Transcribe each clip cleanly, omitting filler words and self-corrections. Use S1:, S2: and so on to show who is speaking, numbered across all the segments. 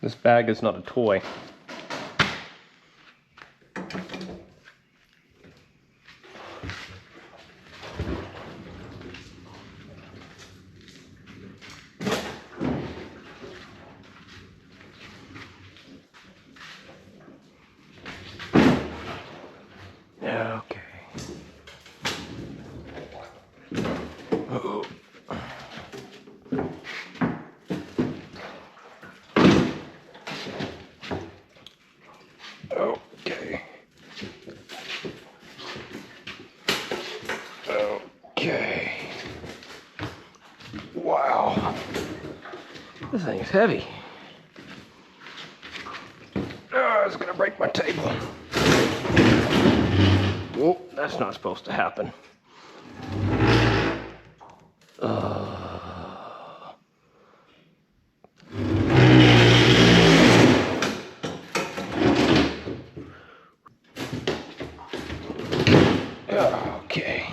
S1: This bag is not a toy. Okay. Oh. Okay. Okay. Wow. This thing is heavy. Oh, it's gonna break my table. Oh, that's not supposed to happen. Okay.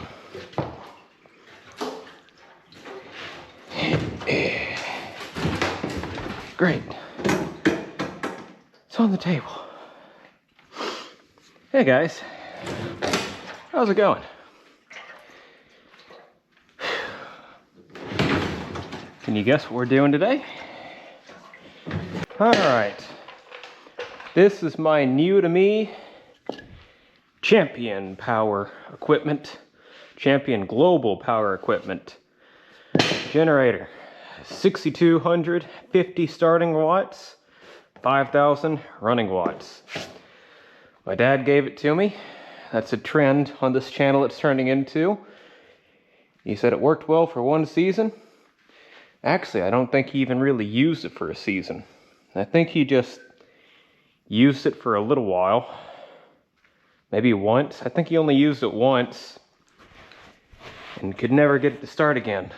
S1: Great. It's on the table. Hey guys, how's it going? Can you guess what we're doing today? All right. This is my new to me Champion Power Equipment, Champion Global Power Equipment generator. 6,250 starting watts, 5,000 running watts. My dad gave it to me. That's a trend on this channel it's turning into. He said it worked well for one season. Actually, I don't think he even really used it for a season. I think he just used it for a little while. Maybe once. I think he only used it once and could never get it to start again.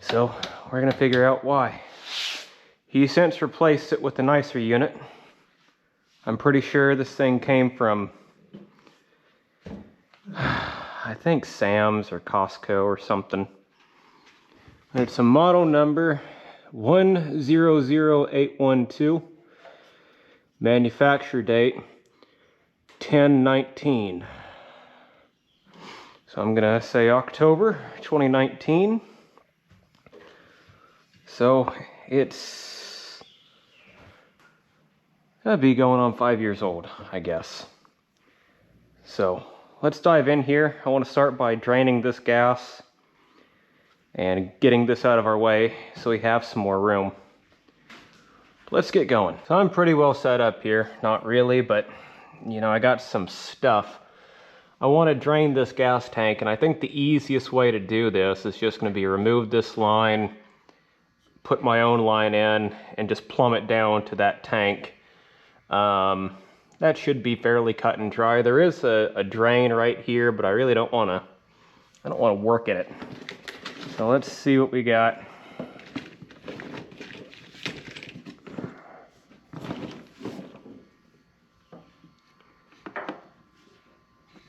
S1: So we're gonna figure out why. He since replaced it with a nicer unit. I'm pretty sure this thing came from, I think Sam's or Costco or something. It's a model number 100812. Manufacture date 10/19. So I'm gonna say October 2019. So it's gotta be going on 5 years old, I guess. So let's dive in here. I want to start by draining this gas and getting this out of our way so we have some more room. Let's get going. So I'm pretty well set up here. Not really, but you know, I got some stuff. I want to drain this gas tank, and I think the easiest way to do this is just going to be remove this line, put my own line in, and just plumb it down to that tank. That should be fairly cut and dry. There is a drain right here, but I really don't want to work at it. So let's see what we got.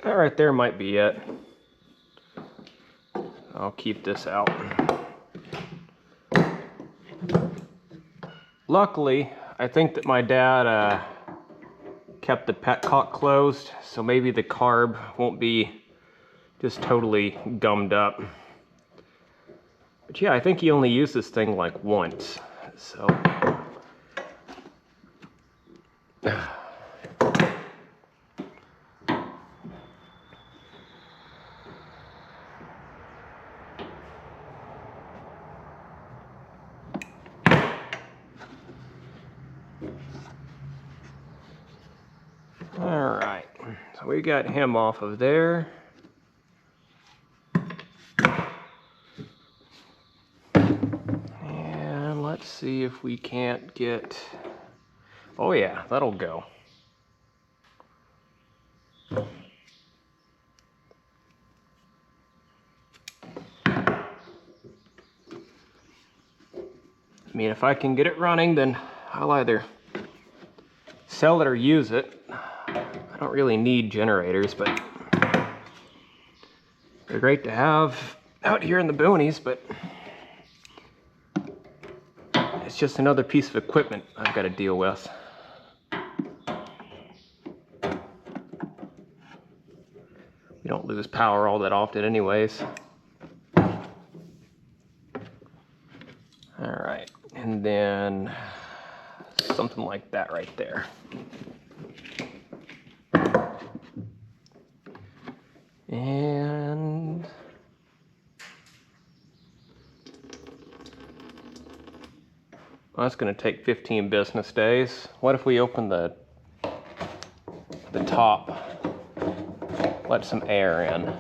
S1: That right there might be it. I'll keep this out. Luckily, I think that my dad kept the petcock closed, so maybe the carb won't be just totally gummed up. But yeah, I think he only used this thing like once, so. All right, so we got him off of there. And let's see if we can't get, oh yeah, that'll go. I mean, if I can get it running, then I'll either sell it or use it. I don't really need generators, but they're great to have out here in the boonies, but it's just another piece of equipment I've got to deal with. We don't lose power all that often anyways. All right, and then something like that right there. And well, that's going to take 15 business days. What if we open the top, let some air in?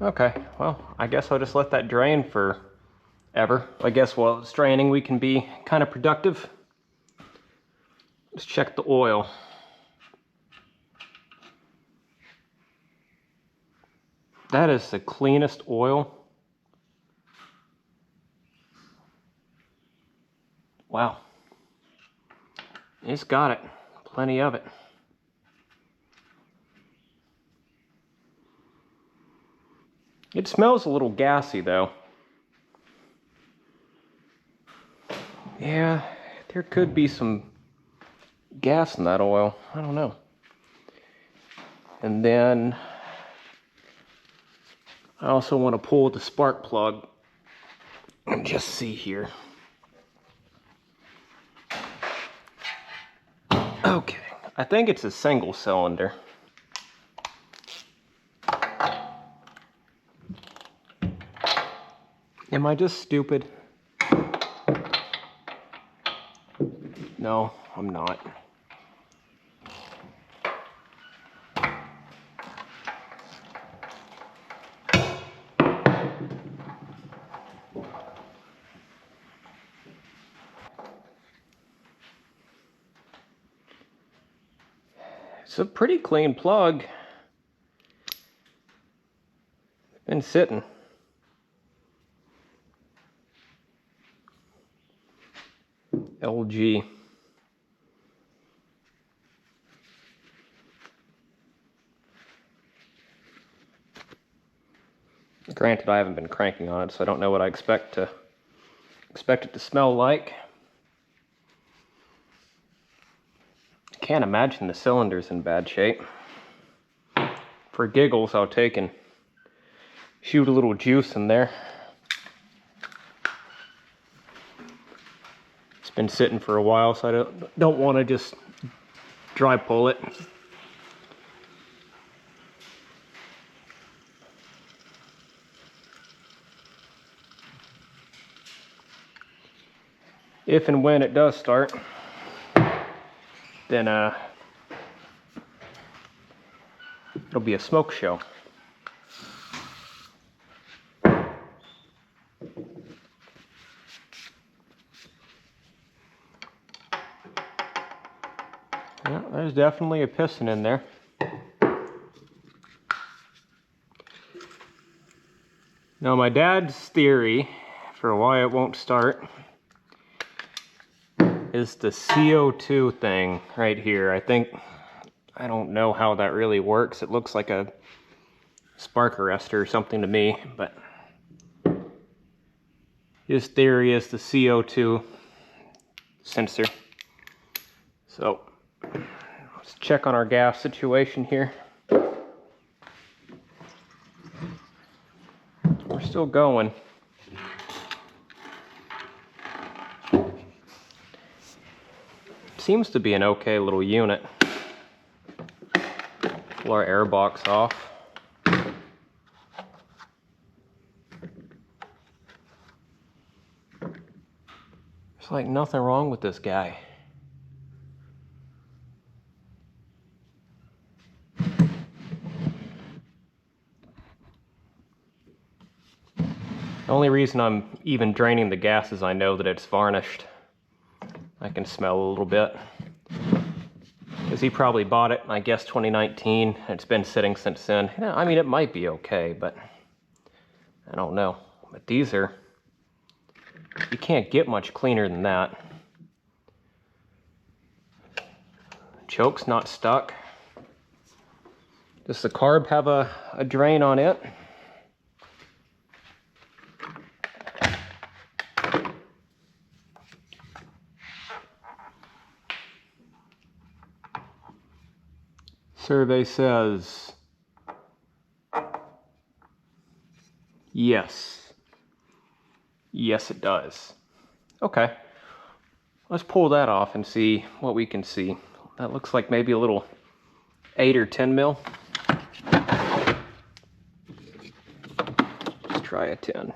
S1: Okay, well, I guess I'll just let that drain forever. I guess while it's draining, we can be kind of productive. Let's check the oil. That is the cleanest oil. Wow. It's got it. Plenty of it. It smells a little gassy though. Yeah, there could be some gas in that oil. I don't know. And then I also want to pull the spark plug and just see here. Okay, I think it's a single cylinder. Am I just stupid? No, I'm not. It's a pretty clean plug. Been sitting. LG. Granted, I haven't been cranking on it, so I don't know what I expect it to smell like. Can't imagine the cylinder's in bad shape. For giggles, I'll take and shoot a little juice in there. It's been sitting for a while, so I don't want to just dry pull it. If and when it does start, then it'll be a smoke show. Yeah, there's definitely a piston in there. Now my dad's theory for why it won't start is the CO2 thing right here. I don't know how that really works. It looks like a spark arrestor or something to me, but his theory is the CO2 sensor. So let's check on our gas situation here. We're still going. Seems to be an okay little unit. Pull our air box off. There's like nothing wrong with this guy. The only reason I'm even draining the gas is I know that it's varnished. I can smell a little bit. because he probably bought it, I guess, 2019. It's been sitting since then. I mean, it might be okay, but I don't know. But these are, you can't get much cleaner than that. Choke's not stuck. Does the carb have a drain on it? Survey says yes. Yes, it does. Okay. Let's pull that off and see what we can see. That looks like maybe a little 8 or 10 mil. Let's try a 10.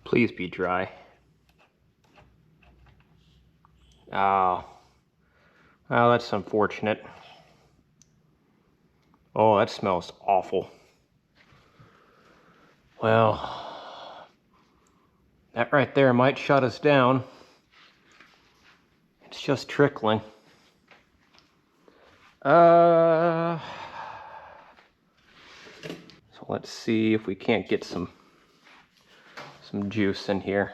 S1: Please be dry. Oh, well, that's unfortunate. Oh, that smells awful. Well, that right there might shut us down. It's just trickling. So let's see if we can't get some juice in here.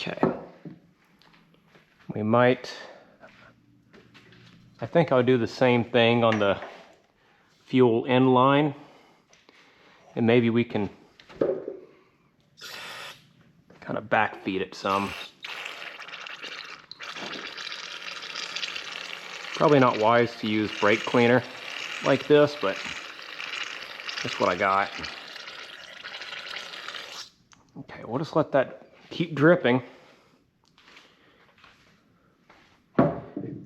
S1: Okay. We might, I think I'll do the same thing on the fuel end line, and maybe we can kind of backfeed it some. Probably not wise to use brake cleaner like this, but that's what I got. Okay, we'll just let that keep dripping.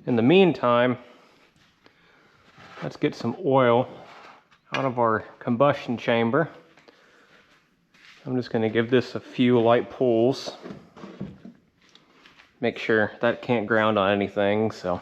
S1: In the meantime, let's get some oil out of our combustion chamber. I'm just going to give this a few light pulls. Make sure that can't ground on anything, so.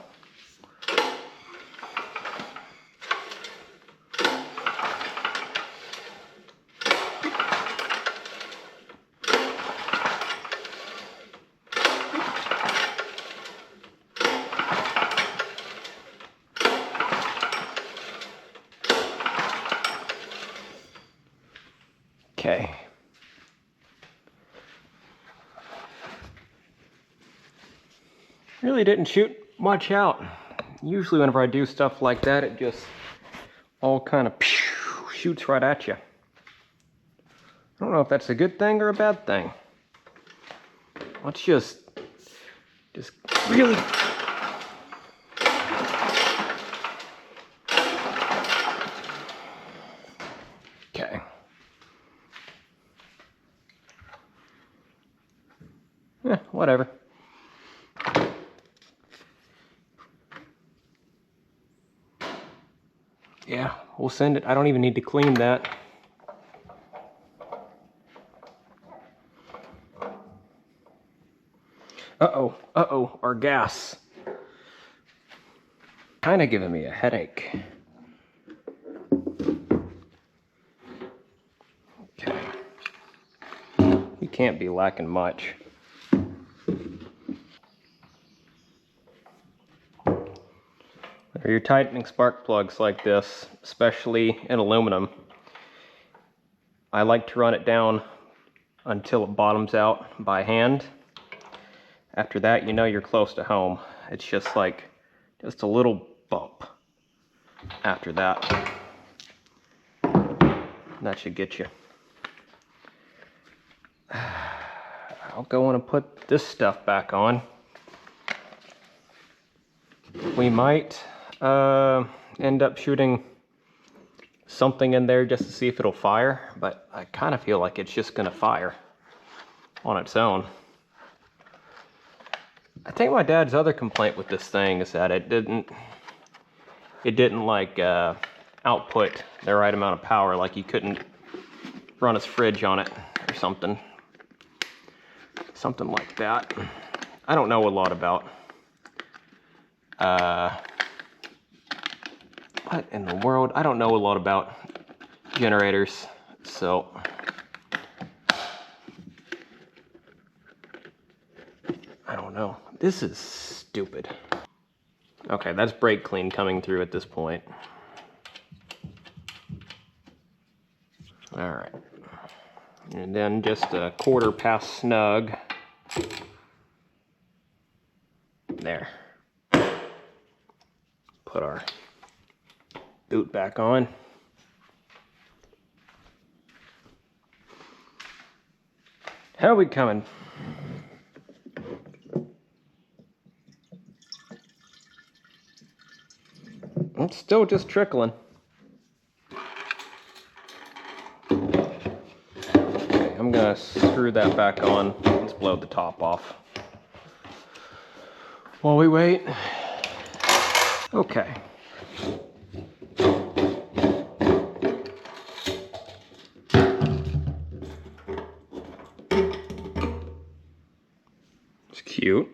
S1: Okay. Really didn't shoot much out. Usually whenever I do stuff like that, it just all kind of shoots right at you. I don't know if that's a good thing or a bad thing. Let's just really. Okay. Whatever. Yeah, we'll send it. I don't even need to clean that. Uh-oh, our gas. Kind of giving me a headache. Okay. You can't be lacking much. For your tightening spark plugs like this, especially in aluminum, I like to run it down until it bottoms out by hand. After that, you know you're close to home. It's just like, just a little bump after that. That should get you. I'll go on and put this stuff back on. We might end up shooting something in there just to see if it'll fire, but I kind of feel like it's just gonna fire on its own. I think my dad's other complaint with this thing is that it didn't like output the right amount of power, like you couldn't run his fridge on it or something like that. I don't know a lot about what in the world? I don't know a lot about generators, so I don't know. This is stupid. Okay, that's brake clean coming through at this point. All right, and then just a quarter past snug. There. Put our boot back on. How are we coming? It's still just trickling. Okay, I'm gonna screw that back on. Let's blow the top off while we wait. Okay. It's cute.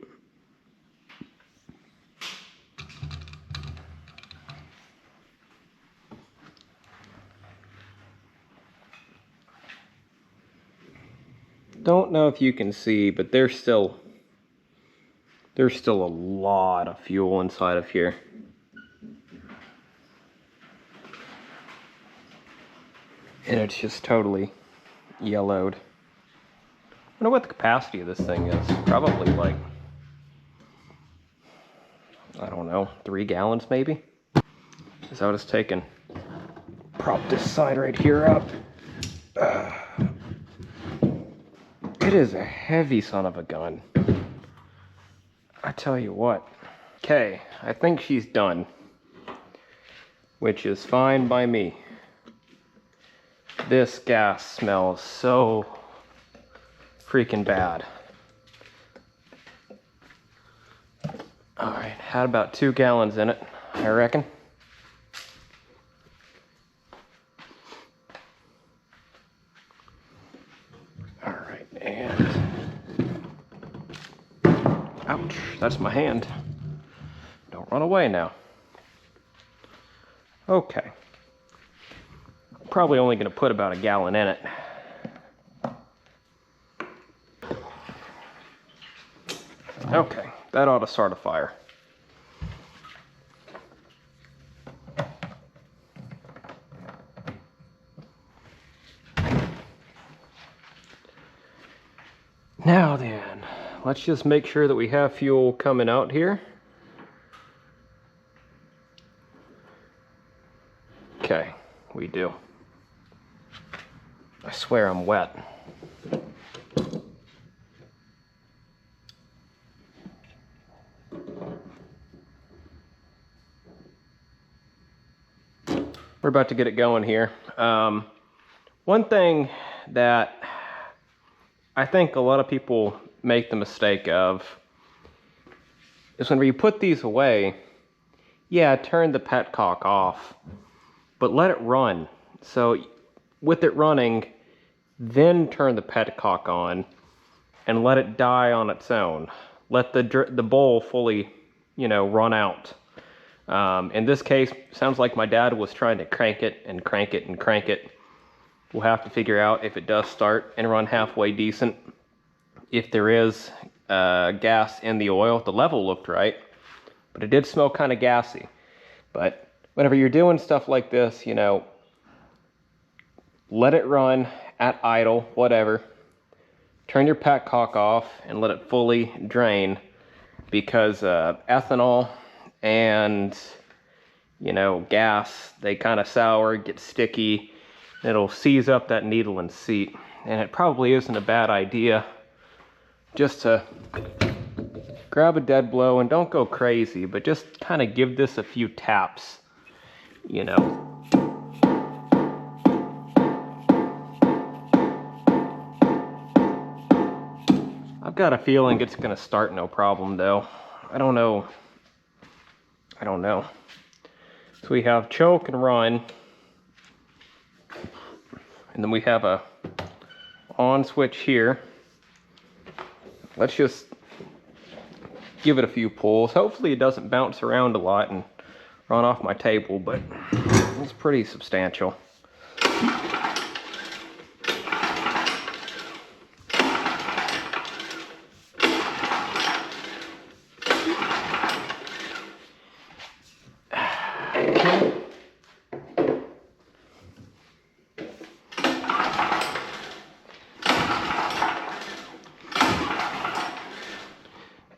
S1: Don't know if you can see, but there's still a lot of fuel inside of here. And it's just totally yellowed. I wonder what the capacity of this thing is. Probably like, I don't know, 3 gallons maybe? Is that what it's taking? Prop this side right here up. It is a heavy son of a gun. I tell you what. Okay, I think she's done. Which is fine by me. This gas smells so freaking bad. Alright, had about 2 gallons in it, I reckon. Alright, and ouch, that's my hand. Don't run away now. Okay. Probably only going to put about 1 gallon in it. Okay, that ought to start a fire. Now then, let's just make sure that we have fuel coming out here. Okay, we do. I swear I'm wet. We're about to get it going here. One thing that I think a lot of people make the mistake of is whenever you put these away, yeah, turn the petcock off, but let it run. So with it running, then turn the petcock on and let it die on its own. Let the bowl fully, run out. In this case, sounds like my dad was trying to crank it and crank it and crank it. We'll have to figure out if it does start and run halfway decent. If there is gas in the oil, the level looked right, but it did smell kind of gassy. But whenever you're doing stuff like this, let it run at idle, whatever. Turn your petcock off and let it fully drain, because ethanol and gas, they kind of sour, get sticky. It'll seize up that needle and seat, and it probably isn't a bad idea just to grab a dead blow, and don't go crazy, but just kind of give this a few taps, got a feeling it's gonna start no problem though. I don't know. So we have choke and run. And then we have a on switch here. Let's just give it a few pulls. Hopefully it doesn't bounce around a lot and run off my table, but it's pretty substantial.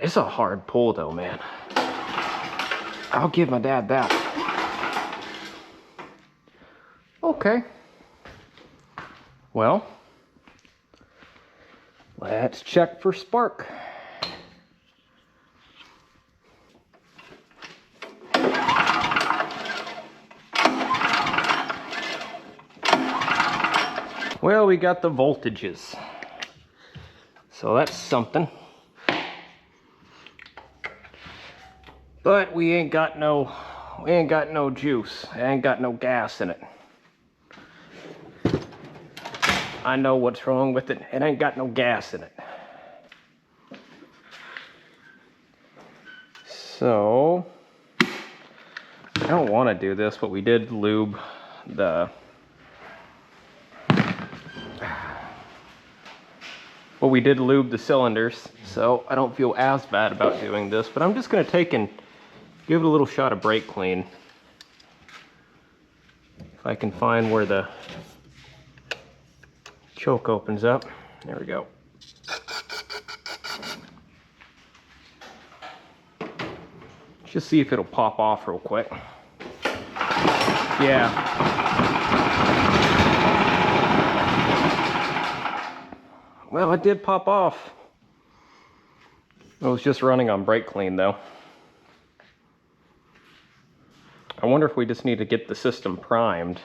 S1: It's a hard pull though, man. I'll give my dad that. Okay. Well, let's check for spark. Well, we got the voltages. So that's something. But we ain't got no juice. I ain't got no gas in it. I know what's wrong with it. It ain't got no gas in it. So I don't want to do this, but we did lube the cylinders, so I don't feel as bad about doing this, but I'm just going to take and give it a little shot of brake clean. If I can find where the choke opens up. There we go. Just see if it'll pop off real quick. Yeah. Well, it did pop off. It was just running on brake clean though. I wonder if we just need to get the system primed.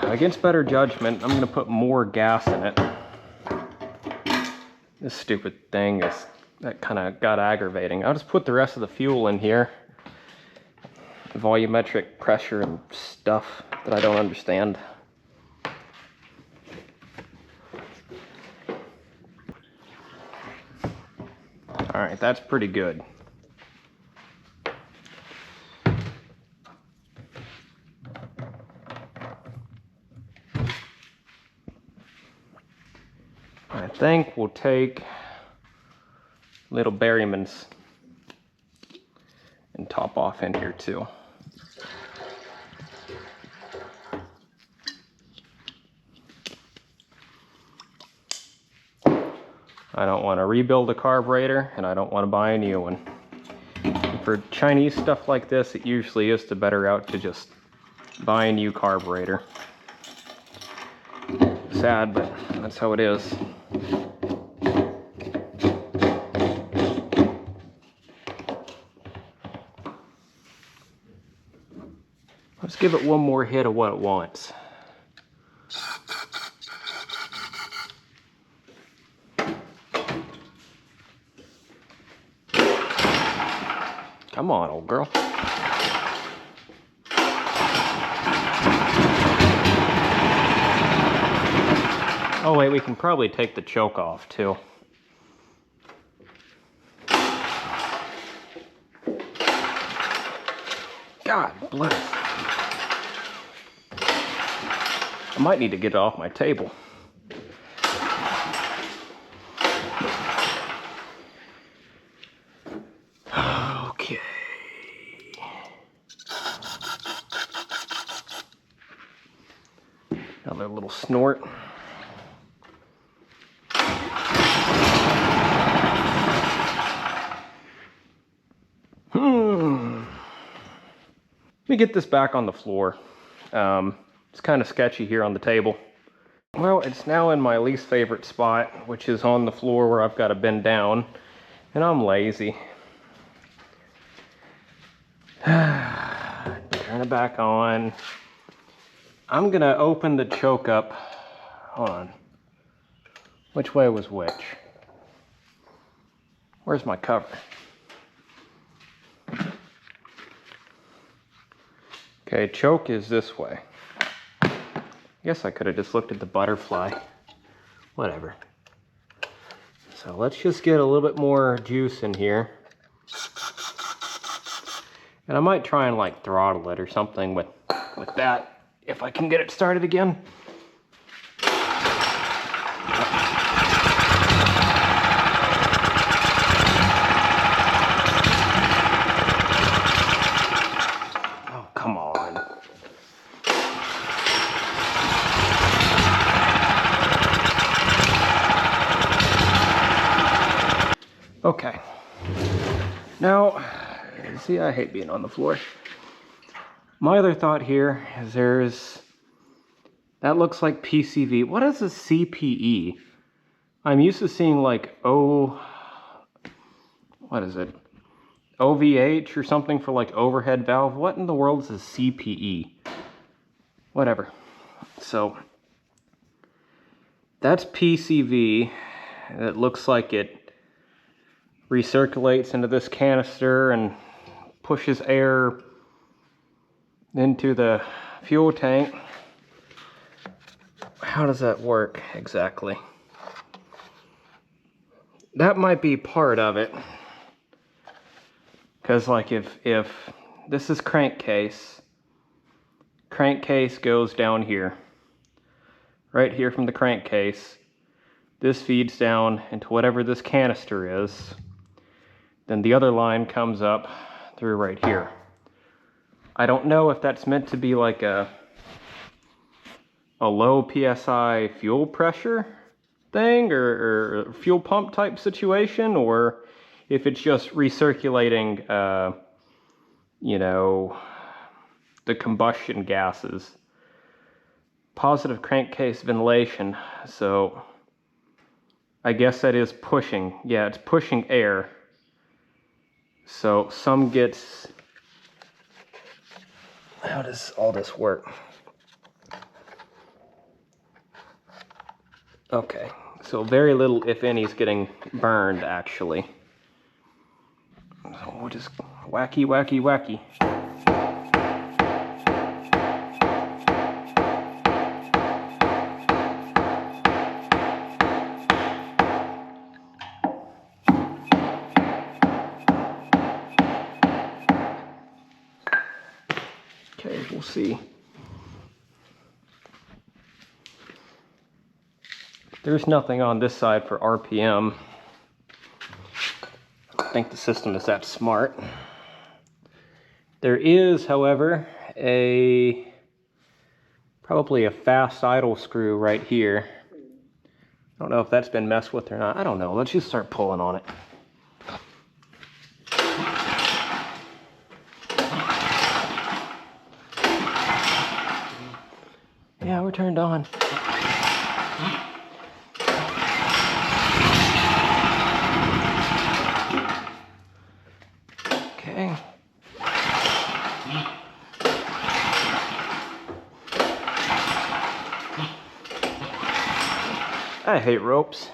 S1: Against better judgment, I'm going to put more gas in it. This stupid thing is, that kind of got aggravating. I'll just put the rest of the fuel in here. Volumetric pressure and stuff that I don't understand. All right, that's pretty good. I think we'll take little Berryman's and top off in here too. I don't want to rebuild a carburetor, and I don't want to buy a new one. For Chinese stuff like this, it usually is the better route to just buy a new carburetor. Sad, but that's how it is. Let's give it one more hit of what it wants. Come on, old girl. Oh wait, we can probably take the choke off too. God bless. I might need to get it off my table. Okay. Another little snort. Let me get this back on the floor. It's kind of sketchy here on the table. Well, it's now in my least favorite spot, which is on the floor where I've got to bend down, and I'm lazy. Turn it back on. I'm gonna open the choke up. Hold on. Which way was which? Where's my cover? Okay, choke is this way. I guess I could have just looked at the butterfly. Whatever. So let's just get a little bit more juice in here. And I might try and like throttle it or something with that, if I can get it started again. Oh, come on. Okay. Now, see, I hate being on the floor. My other thought here is that looks like PCV. What is a CPE? I'm used to seeing like what is it? OVH or something for like overhead valve. What in the world is a CPE? Whatever. So that's PCV. It looks like it recirculates into this canister and pushes air into the fuel tank. How does that work exactly? That might be part of it. Because like if this is crankcase goes down here. Right here from the crankcase. This feeds down into whatever this canister is. Then the other line comes up through right here. I don't know if that's meant to be like a low PSI fuel pressure thing or fuel pump type situation, or if it's just recirculating, you know, the combustion gases. Positive crankcase ventilation, so I guess that is pushing. Yeah, it's pushing air. So some gets... How does all this work? Okay, so very little, if any, is getting burned, actually. So we'll just wacky, wacky, wacky. Okay, we'll see. There's nothing on this side for RPM. I don't think the system is that smart. There is, however, probably a fast idle screw right here. I don't know if that's been messed with or not. I don't know. Let's just start pulling on it. Yeah, we're turned on. Okay. I hate ropes.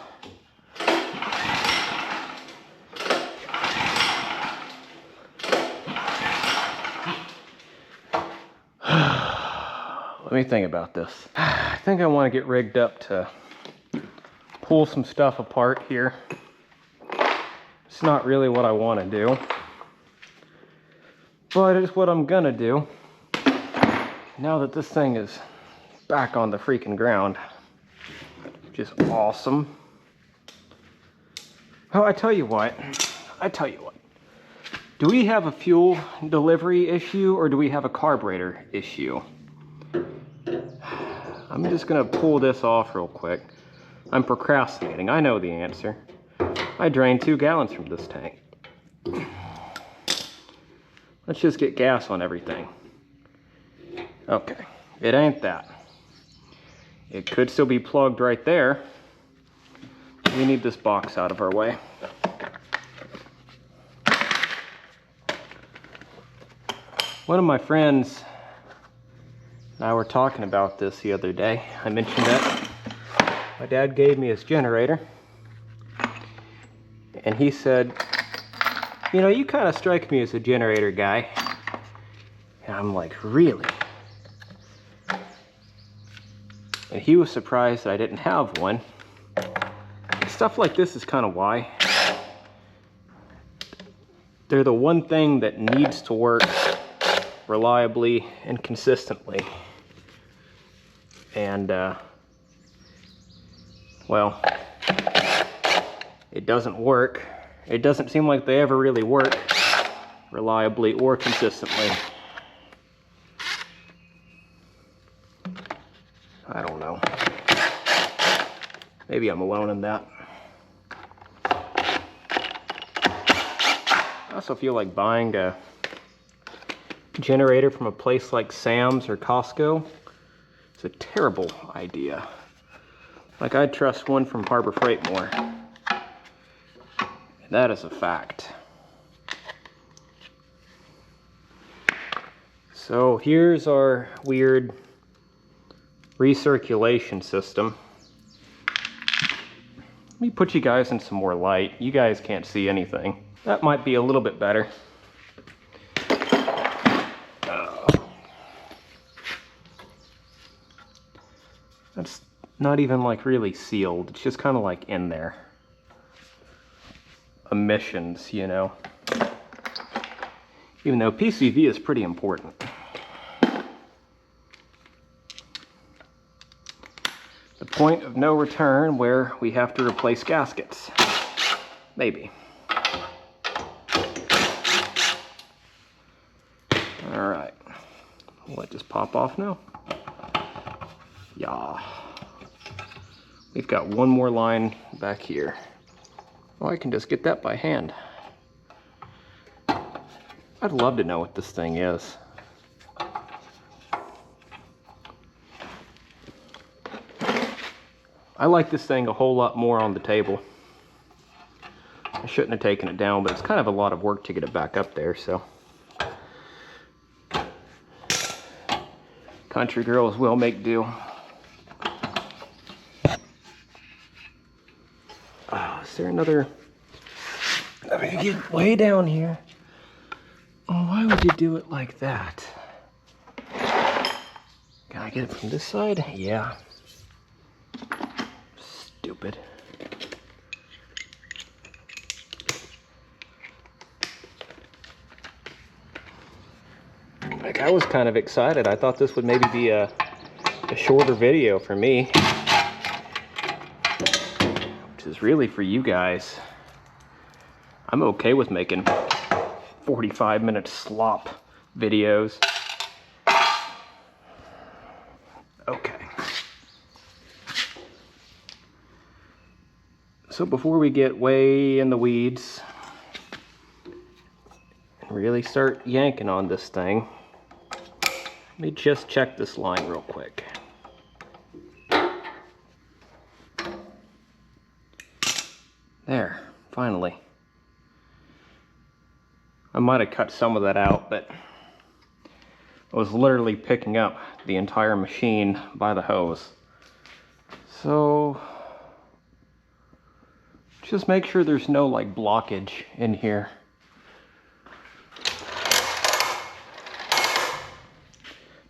S1: Let me think about this. I think I want to get rigged up to pull some stuff apart here. It's not really what I want to do, but it's what I'm gonna do now that this thing is back on the freaking ground. Just awesome. Oh, I tell you what. Do we have a fuel delivery issue or do we have a carburetor issue? I'm just gonna pull this off real quick. I'm procrastinating, I know the answer. I drained 2 gallons from this tank. Let's just get gas on everything. Okay, it ain't that. It could still be plugged right there. We need this box out of our way. One of my friends and I were talking about this the other day. I mentioned that my dad gave me his generator, and he said, you know, you kind of strike me as a generator guy. And I'm like, really? And he was surprised that I didn't have one. Stuff like this is kind of why. They're the one thing that needs to work reliably and consistently. And, well, it doesn't work. It doesn't seem like they ever really work reliably or consistently. I don't know. Maybe I'm alone in that. I also feel like buying a generator from a place like Sam's or Costco is a terrible idea. Like, I'd trust one from Harbor Freight more. And that is a fact. So here's our weird recirculation system. Let me put you guys in some more light. You guys can't see anything. That might be a little bit better. That's not even like really sealed. It's just kind of like in there. Emissions, you know. Even though PCV is pretty important. The point of no return where we have to replace gaskets. Maybe. Alright. Will it just pop off now? Yeah. We've got one more line back here. Oh, I can just get that by hand. I'd love to know what this thing is. I like this thing a whole lot more on the table. I shouldn't have taken it down, but it's kind of a lot of work to get it back up there, so. Country girls will make do. Oh, is there another? Let me get way down here. Oh, why would you do it like that? Can I get it from this side? Yeah. Stupid. Like, I was kind of excited. I thought this would maybe be a shorter video for me. Which is really for you guys. I'm okay with making 45-minute slop videos. Okay. So before we get way in the weeds and really start yanking on this thing, let me just check this line real quick. There, finally. I might have cut some of that out, but I was literally picking up the entire machine by the hose. So just make sure there's no like blockage in here.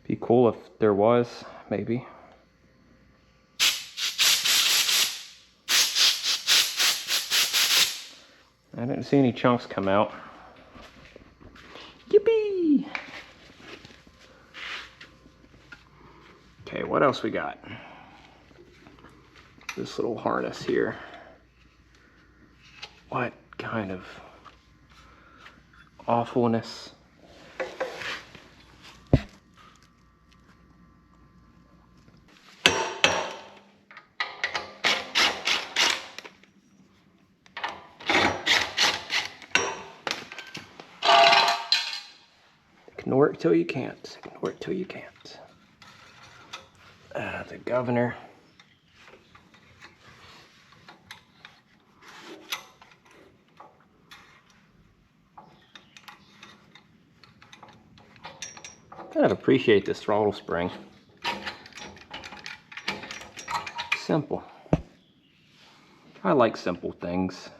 S1: Be cool if there was, maybe. I didn't see any chunks come out. Yippee! Okay, what else we got? This little harness here. What kind of awfulness? Ignore it till you can't. Ignore it till you can't. The governor. Kind of appreciate this throttle spring. Simple. I like simple things.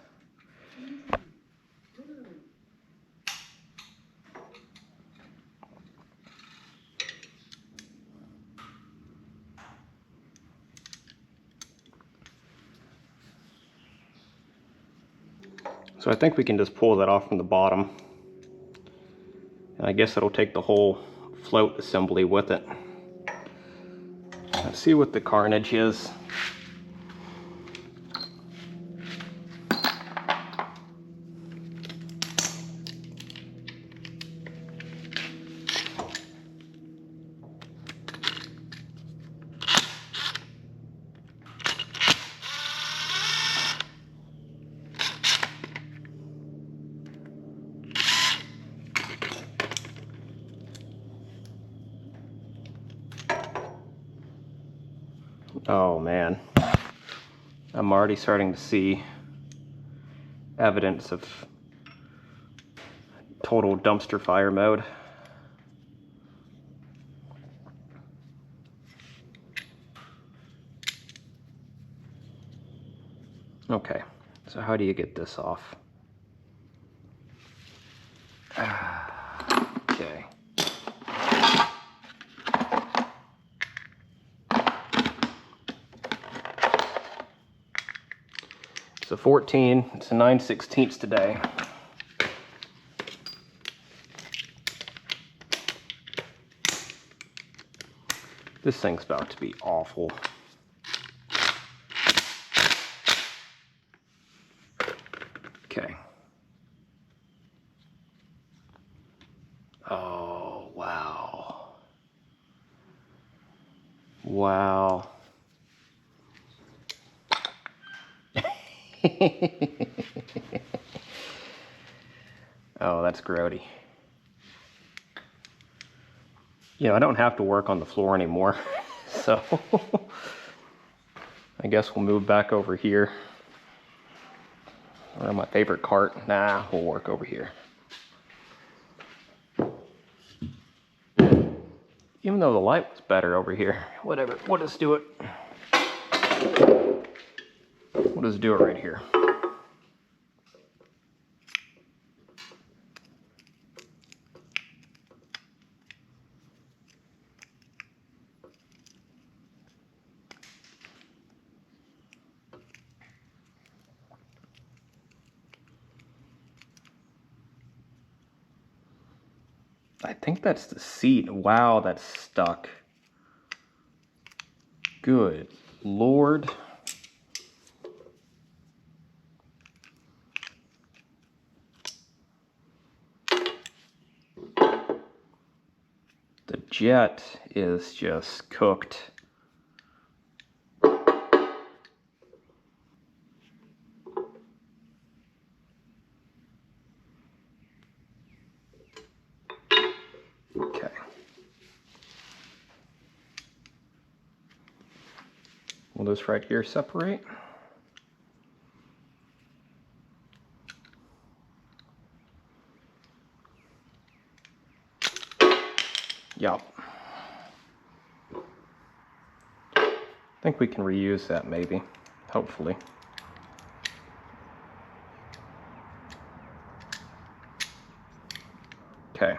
S1: So I think we can just pull that off from the bottom. And I guess it'll take the whole float assembly with it. Let's see what the carnage is. Oh man, I'm already starting to see evidence of total dumpster fire mode. Okay, so how do you get this off? Okay. It's a 14, it's a 9/16 today. This thing's about to be awful. Okay. Oh, wow. Wow. Oh, that's grody. You know, I don't have to work on the floor anymore, so I guess we'll move back over here. Or my favorite cart. Nah, we'll work over here. Even though the light was better over here. Whatever, we'll just do it. We'll just do it right here. I think that's the seat. Wow, that's stuck. Good Lord. The jet is just cooked. Okay. Will this right here separate? Yup. I think we can reuse that maybe, hopefully. Okay.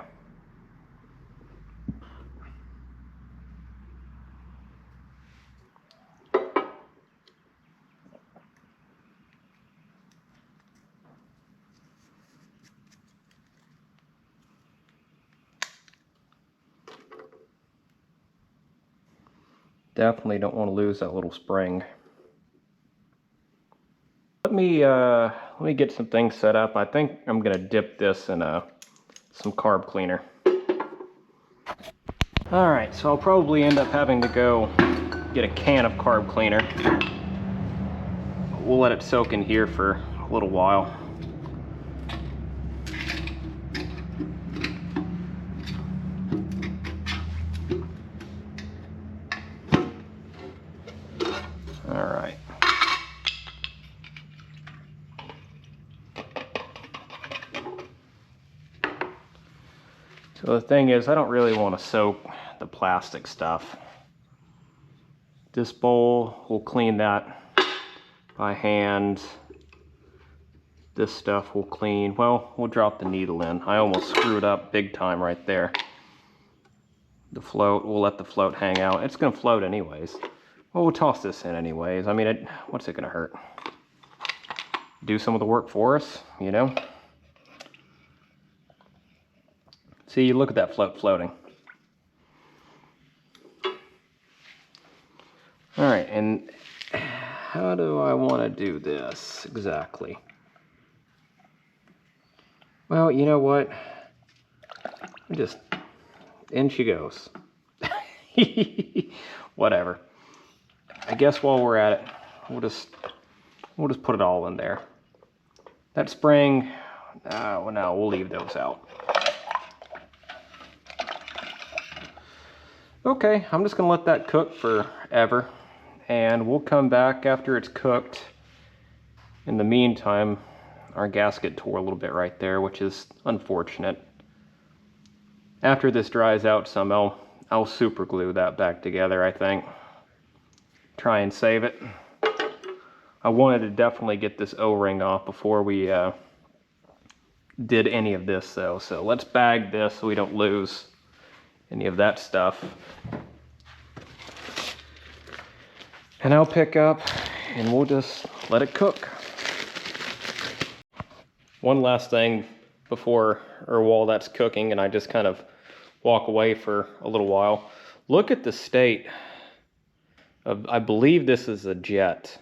S1: Definitely don't want to lose that little spring. Let me get some things set up. I think I'm gonna dip this in some carb cleaner. All right, so I'll probably end up having to go get a can of carb cleaner. We'll let it soak in here for a little while. All right. So the thing is, I don't really want to soak the plastic stuff. This bowl, we'll clean that by hand. This stuff we'll clean. Well, we'll drop the needle in. I almost screwed up big time right there. The float, we'll let the float hang out. It's gonna float anyways. Well, we'll toss this in anyways. I mean, what's it gonna hurt? Do some of the work for us, you know? See, look at that float floating. All right, and how do I want to do this exactly? Well, you know what? Just in she goes. Whatever. I guess while we're at it, we'll just put it all in there. That spring, well, no, we'll leave those out. Okay, I'm just gonna let that cook forever, and we'll come back after it's cooked. In the meantime, our gasket tore a little bit right there, which is unfortunate. After this dries out some, I'll super glue that back together, I think. Try and save it. I wanted to definitely get this O-ring off before we did any of this though. So let's bag this so we don't lose any of that stuff. And I'll pick up and we'll just let it cook. One last thing before or while that's cooking and I just kind of walk away for a little while. Look at the state of, I believe this is a jet.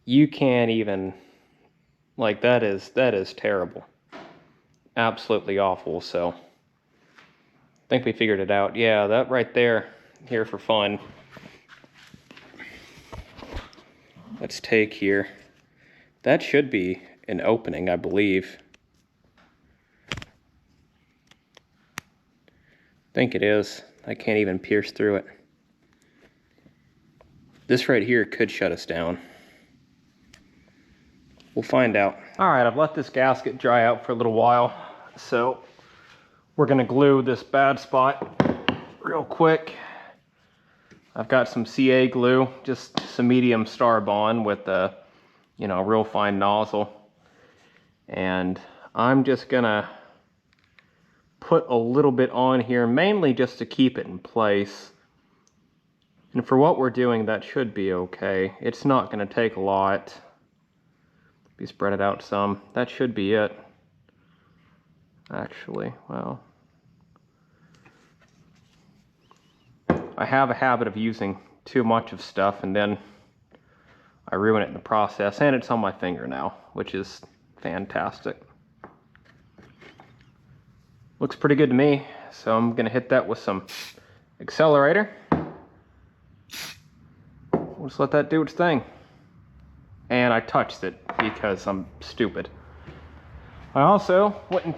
S1: You can't even, like, that is terrible. Absolutely awful. So I think we figured it out. Yeah, that right there, here for fun. Let's take here. That should be an opening, I believe. I think it is. I can't even pierce through it. This right here could shut us down. We'll find out. All right, I've let this gasket dry out for a little while. So we're gonna glue this bad spot real quick. I've got some CA glue, just some medium Starbond with a, you know, real fine nozzle. And I'm just gonna put a little bit on here, mainly just to keep it in place. And for what we're doing, that should be okay. It's not gonna take a lot. Be spread it out some. That should be it. Actually, well, I have a habit of using too much of stuff and then I ruin it in the process, and it's on my finger now, which is fantastic. Looks pretty good to me, so I'm gonna hit that with some accelerator. We'll just let that do its thing. And I touched it because I'm stupid. I also went and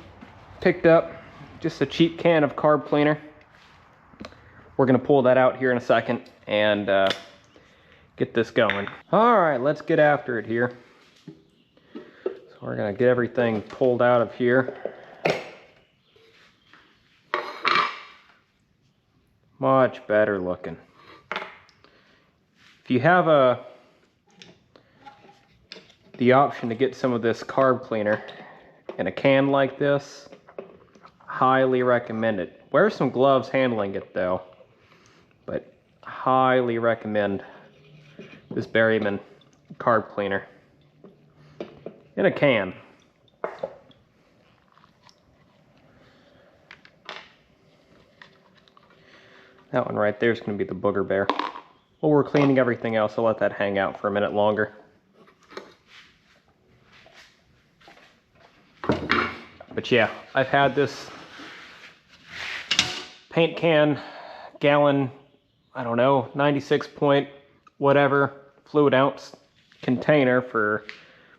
S1: picked up just a cheap can of carb cleaner. We're gonna pull that out here in a second and get this going. All right, let's get after it here. So we're gonna get everything pulled out of here. Much better looking. If you have the option to get some of this carb cleaner in a can like this, highly recommend it. Wear some gloves handling it though, but highly recommend this Berryman carb cleaner in a can. That one right there is going to be the booger bear. While we're cleaning everything else, I'll let that hang out for a minute longer. But yeah, I've had this paint can, gallon, I don't know, 96 point whatever fluid ounce container for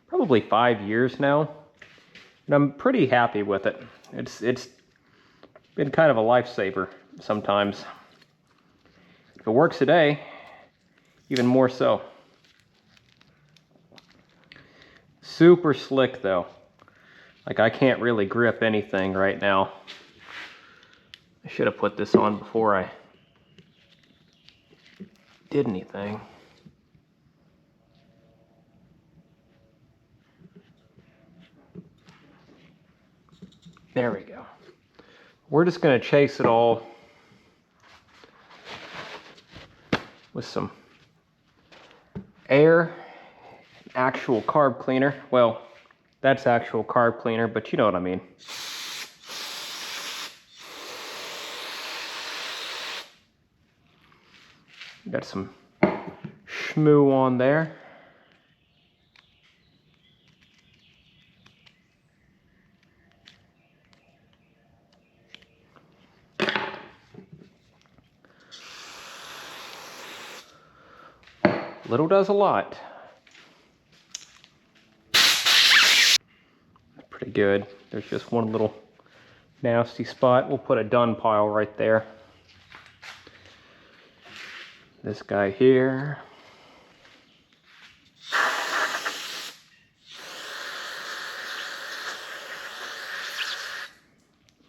S1: probably 5 years now. And I'm pretty happy with it. It's been kind of a lifesaver sometimes. If it works today, even more so. Super slick though. Like, I can't really grip anything right now. I should have put this on before I did anything. There we go. We're just going to chase it all with some air, actual carb cleaner. Well, that's actual carb cleaner, but you know what I mean. Got some schmoo on there. Little does a lot. Pretty good. There's just one little nasty spot. We'll put a done pile right there. This guy here.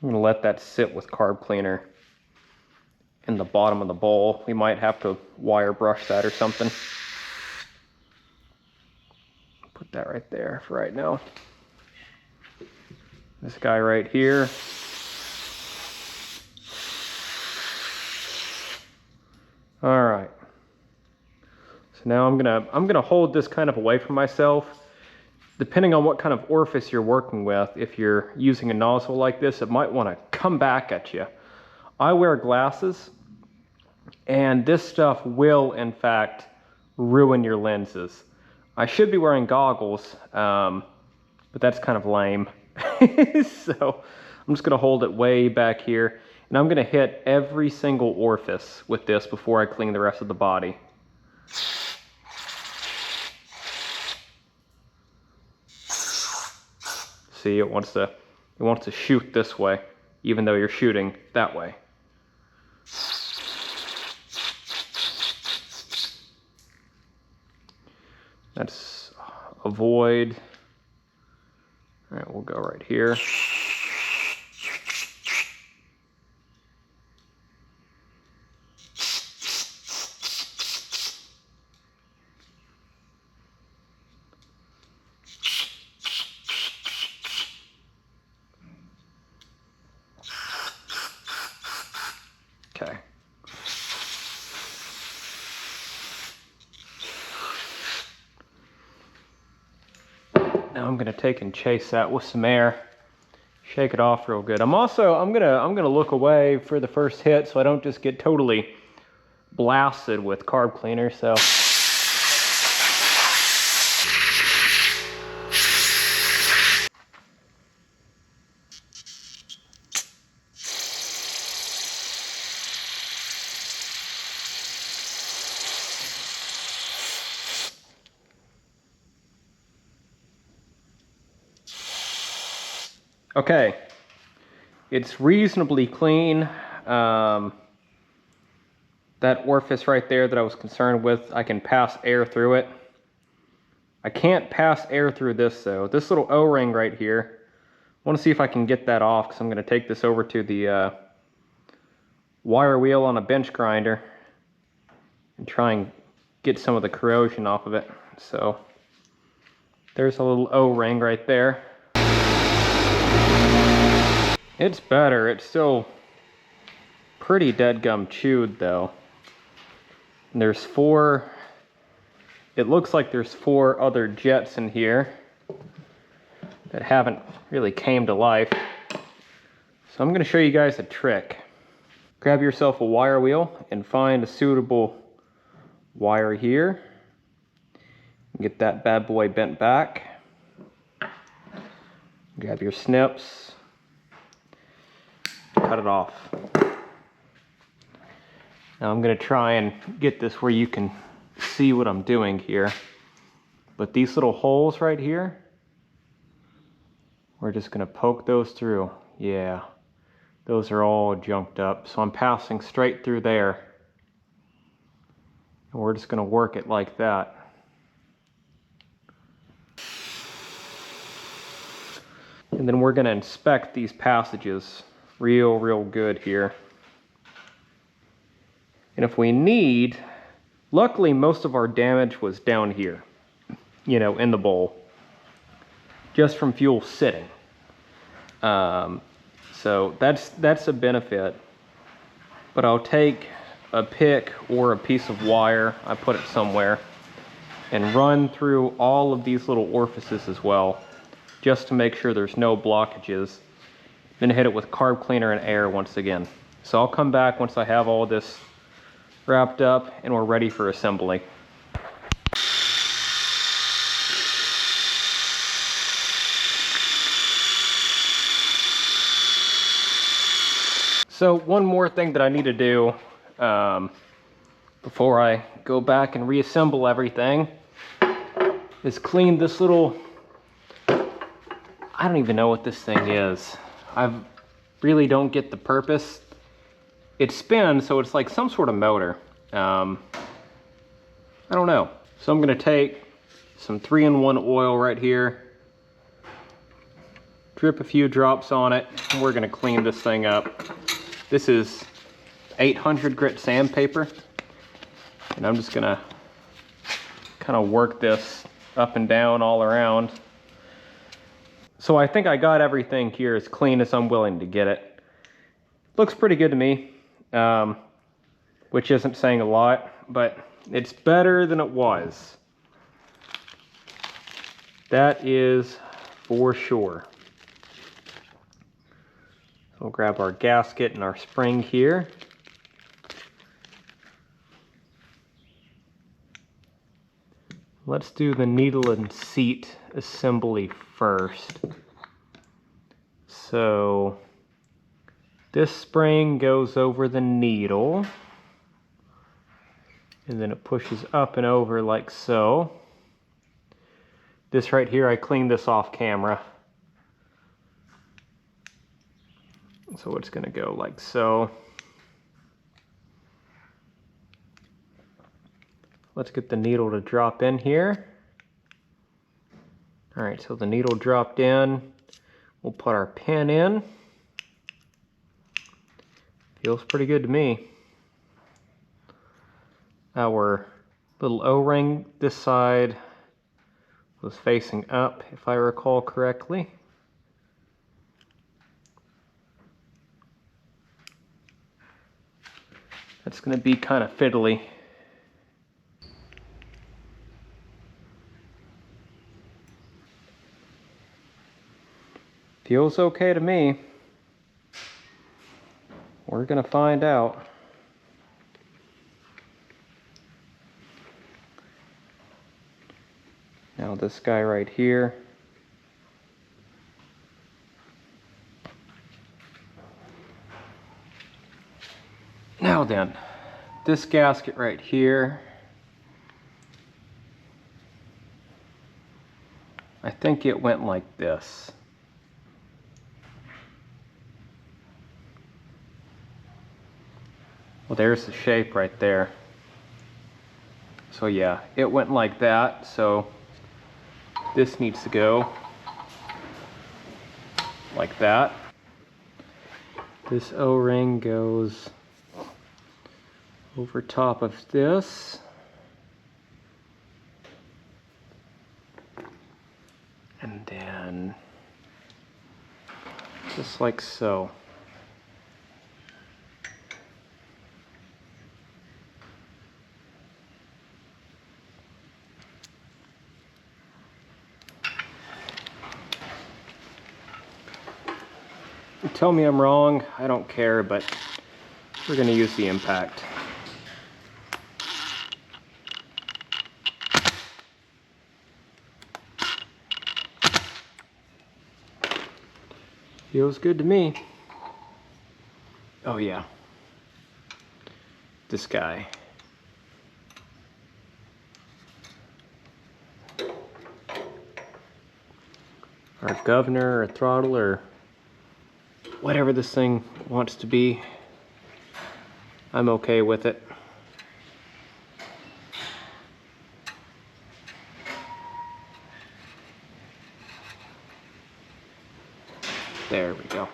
S1: I'm gonna let that sit with carb cleaner in the bottom of the bowl. We might have to wire brush that or something. Put that right there for right now. This guy right here. All right. So now I'm gonna hold this kind of away from myself. Depending on what kind of orifice you're working with, if you're using a nozzle like this, it might want to come back at you. I wear glasses, and this stuff will, in fact, ruin your lenses. I should be wearing goggles, but that's kind of lame. So I'm just gonna hold it way back here, and I'm gonna hit every single orifice with this before I clean the rest of the body. See, it wants to shoot this way, even though you're shooting that way. That's avoid. All right, we'll go right here. Okay. Now I'm gonna take and chase that with some air, shake it off real good. I'm gonna look away for the first hit so I don't just get totally blasted with carb cleaner. So. Okay, it's reasonably clean. That orifice right there that I was concerned with, I can pass air through it. I can't pass air through this though. This little O-ring right here, I want to see if I can get that off, because I'm going to take this over to the wire wheel on a bench grinder and try and get some of the corrosion off of it. So there's a little O-ring right there. It's better. It's still pretty dead-gum chewed though. And there's four, it looks like there's 4 other jets in here that haven't really came to life. So I'm going to show you guys a trick. Grab yourself a wire wheel and find a suitable wire here. Get that bad boy bent back. Grab your snips. Cut it off. Now I'm going to try and get this where you can see what I'm doing here. But these little holes right here, we're just going to poke those through. Yeah, those are all junked up. So I'm passing straight through there. And we're just going to work it like that. And then we're going to inspect these passages real good here. And if we need, Luckily, most of our damage was down here, you know, in the bowl, just from fuel sitting. So that's a benefit. But I'll take a pick or a piece of wire, I put it somewhere, and run through all of these little orifices as well, just to make sure there's no blockages. Then hit it with carb cleaner and air once again. So I'll come back once I have all this wrapped up and we're ready for assembly. So one more thing that I need to do before I go back and reassemble everything is clean this little, I don't even know what this thing is. I really don't get the purpose. It spins, so it's like some sort of motor. I don't know. So I'm gonna take some 3-in-1 oil right here, drip a few drops on it, and we're gonna clean this thing up. This is 800 grit sandpaper, and I'm just gonna kind of work this up and down all around. So I think I got everything here as clean as I'm willing to get it. Looks pretty good to me, which isn't saying a lot, but it's better than it was. That is for sure. So we'll grab our gasket and our spring here. Let's do the needle and seat assembly first. So this spring goes over the needle, and then it pushes up and over like so. This right here, I cleaned this off camera. So it's gonna go like so. Let's get the needle to drop in here. All right, so the needle dropped in. We'll put our pin in. Feels pretty good to me. Our little O-ring this side was facing up, if I recall correctly. That's gonna be kind of fiddly. Feels okay to me. We're gonna find out. Now this guy right here. Now then, this gasket right here, I think it went like this. Well, there's the shape right there. So yeah, it went like that, so this needs to go like that. This O-ring goes over top of this. And then just like so. Tell me I'm wrong, I don't care, but we're gonna use the impact. Feels good to me. Oh yeah. This guy. Our governor or throttle or whatever this thing wants to be, I'm okay with it. There we go.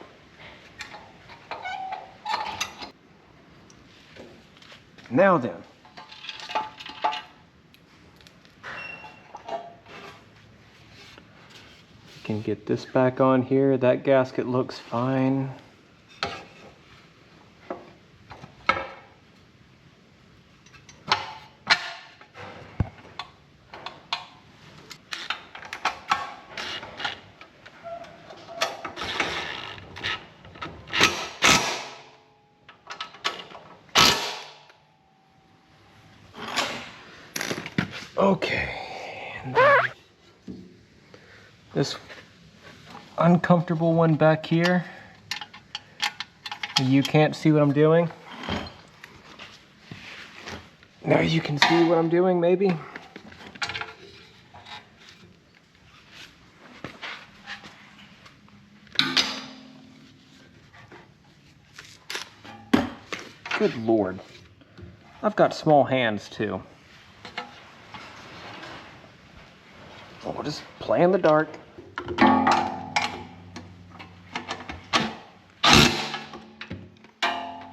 S1: Now then, Can get this back on here. That gasket looks fine. Okay, and then this uncomfortable one back here. You can't see what I'm doing. Now you can see what I'm doing, maybe. Good Lord. I've got small hands too. We'll just play in the dark.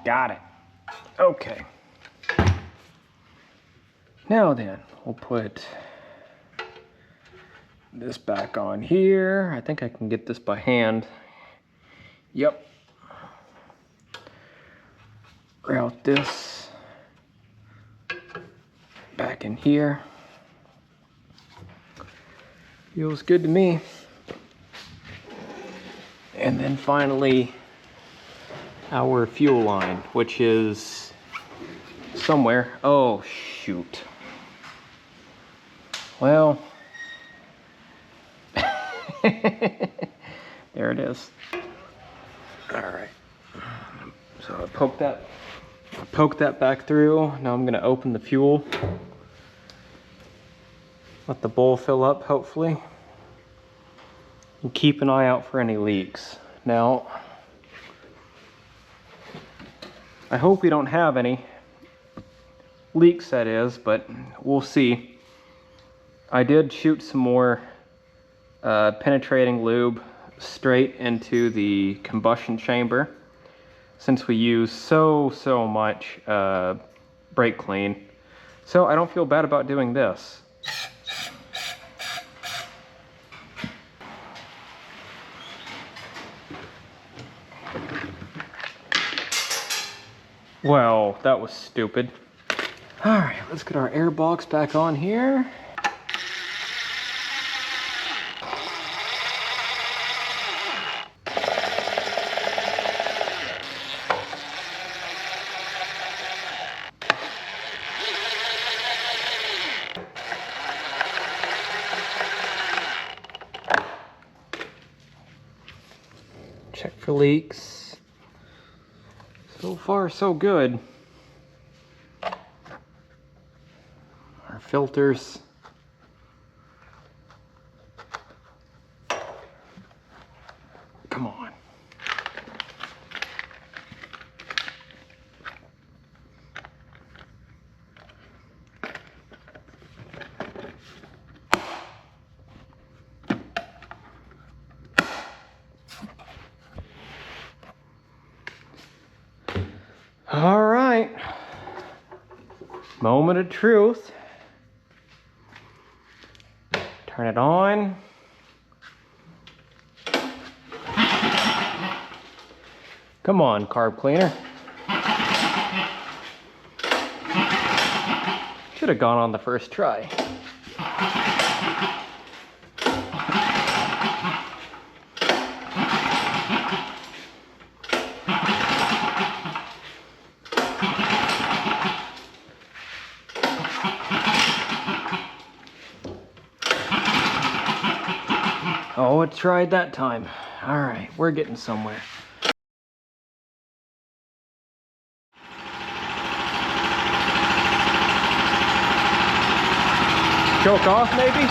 S1: Got it. Okay. Now then, we'll put this back on here. I think I can get this by hand. Yep. Route this back in here. Feels good to me. And then finally, our fuel line, which is somewhere. Oh, shoot. Well, there it is. All right. So I poked that back through. Now I'm gonna open the fuel. Let the bowl fill up, hopefully. And keep an eye out for any leaks. Now, I hope we don't have any leaks, that is, but we'll see. I did shoot some more penetrating lube straight into the combustion chamber since we use so much brake clean. So I don't feel bad about doing this. Well, that was stupid. All right, let's get our air box back on here. Check for leaks. So far, so good. Our filters. Come on. All right, moment of truth. Turn it on. Come on, carb cleaner. Should have gone on the first try. Oh, it tried that time. All right, we're getting somewhere. Choke off, maybe?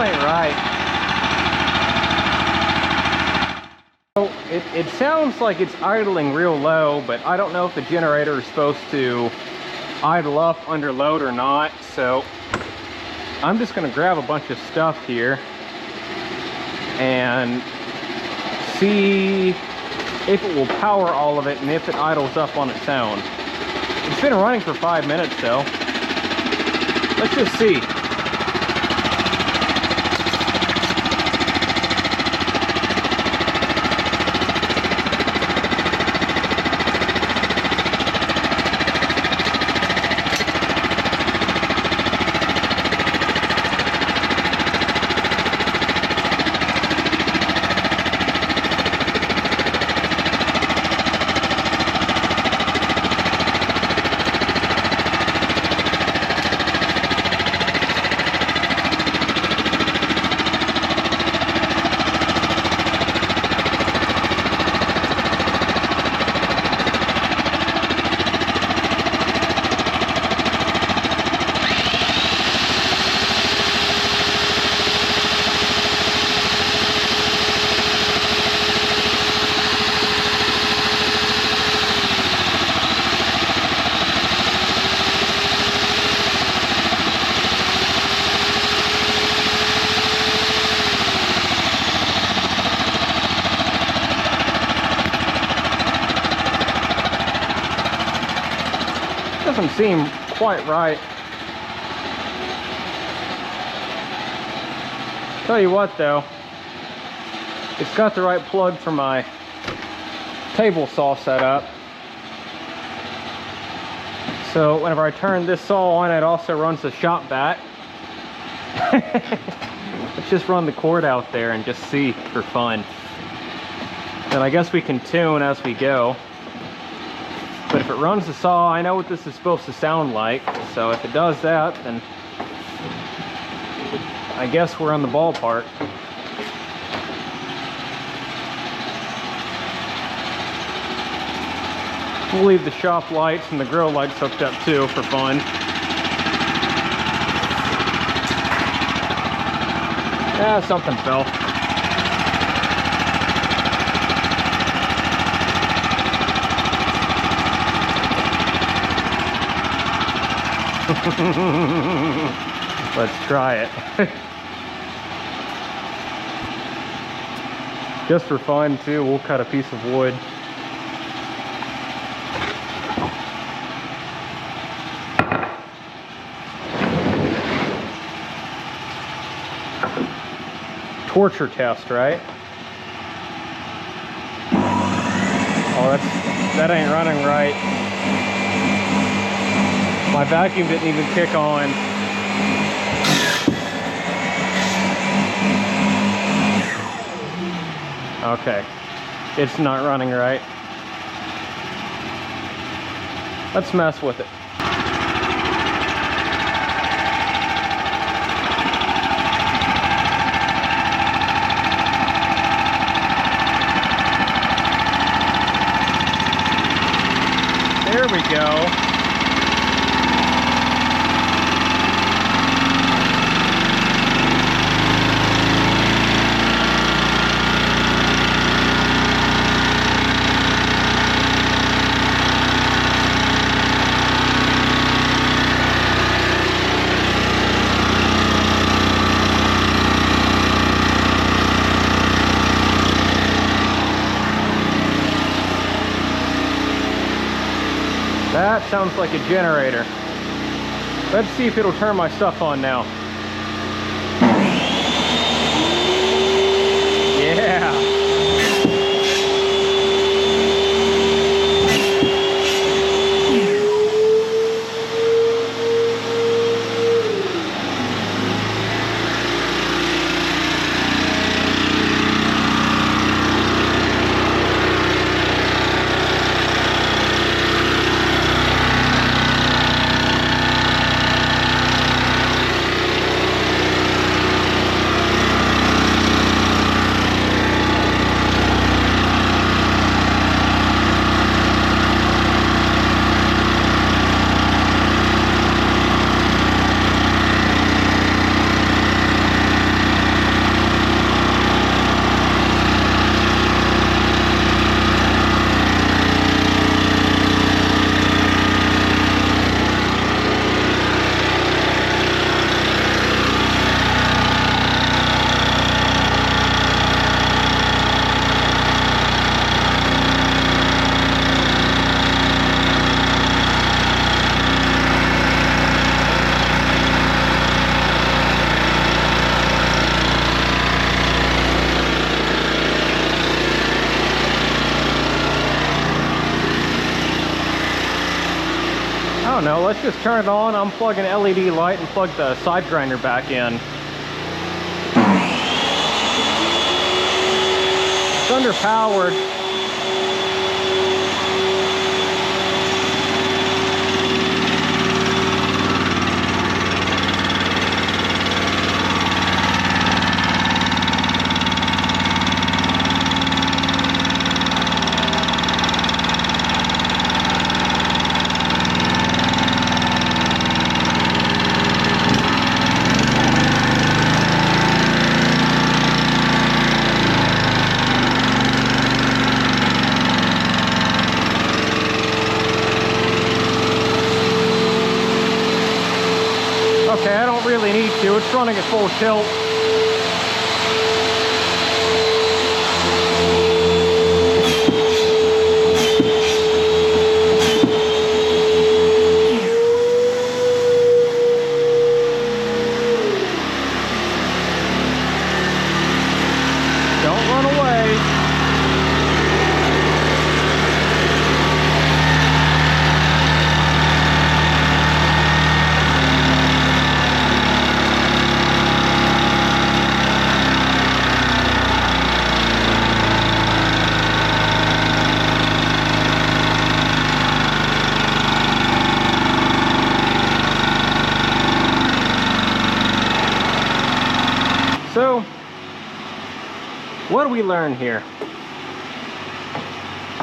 S1: ain't right. So it sounds like it's idling real low, but I don't know if the generator is supposed to idle up under load or not. So I'm just gonna grab a bunch of stuff here and see if it will power all of it and if it idles up on its own. It's been running for 5 minutes though. Let's just see. Doesn't seem quite right. Tell you what though, it's got the right plug for my table saw set up. So whenever I turn this saw on, it also runs the shop vac. Let's just run the cord out there and just see for fun. Then I guess we can tune as we go. But if it runs the saw, I know what this is supposed to sound like. So if it does that, then I guess we're on the ballpark. We'll leave the shop lights and the grill lights hooked up too for fun. Ah, something fell. Let's try it. Just for fun too, we'll cut a piece of wood. Torture test, right? Oh, that ain't running right. My vacuum didn't even kick on. Okay, it's not running right. Let's mess with it. There we go. That sounds like a generator. Let's see if it'll turn my stuff on now. Yeah. know, let's just turn it on, unplug an LED light, and plug the side grinder back in. It's underpowered. Okay, I don't really need to. It's running at full tilt. Don't run away. So, what do we learn here?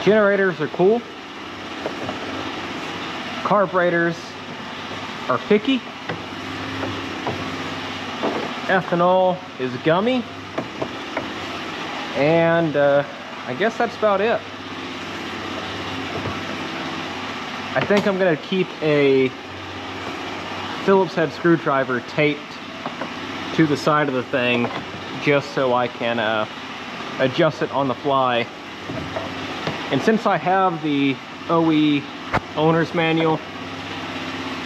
S1: Generators are cool. Carburetors are picky. Ethanol is gummy. And I guess that's about it. I think I'm gonna keep a Phillips head screwdriver taped to the side of the thing just so I can adjust it on the fly. And since I have the OE owner's manual,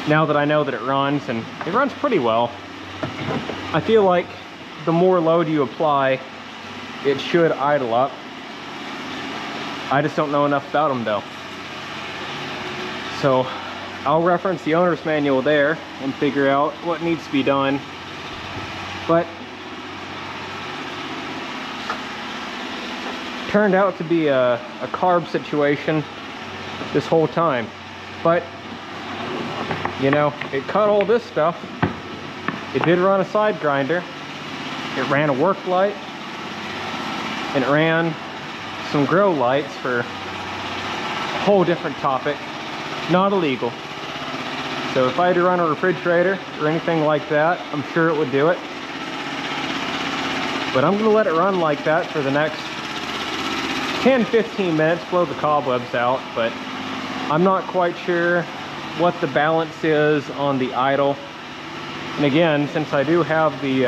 S1: now that I know that it runs, and it runs pretty well, I feel like the more load you apply, it should idle up. I just don't know enough about them though. So I'll reference the owner's manual there and figure out what needs to be done. But turned out to be a carb situation this whole time. But you know, it cut all this stuff. It did run a side grinder. It ran a work light, and it ran some grow lights for a whole different topic. Not illegal. So if I had to run a refrigerator or anything like that, I'm sure it would do it. But I'm gonna let it run like that for the next 10-15 minutes, blow the cobwebs out, but I'm not quite sure what the balance is on the idle. And again, since I do have the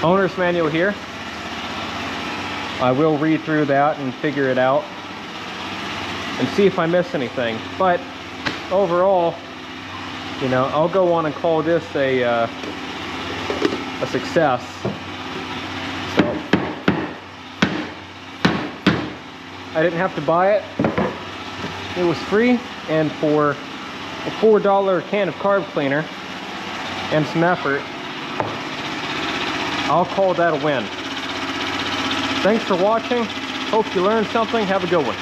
S1: owner's manual here, I will read through that and figure it out and see if I miss anything. But overall, you know, I'll go on and call this a success. So I didn't have to buy it. It was free, and for a $4 can of carb cleaner and some effort, I'll call that a win. Thanks for watching. Hope you learned something. Have a good one.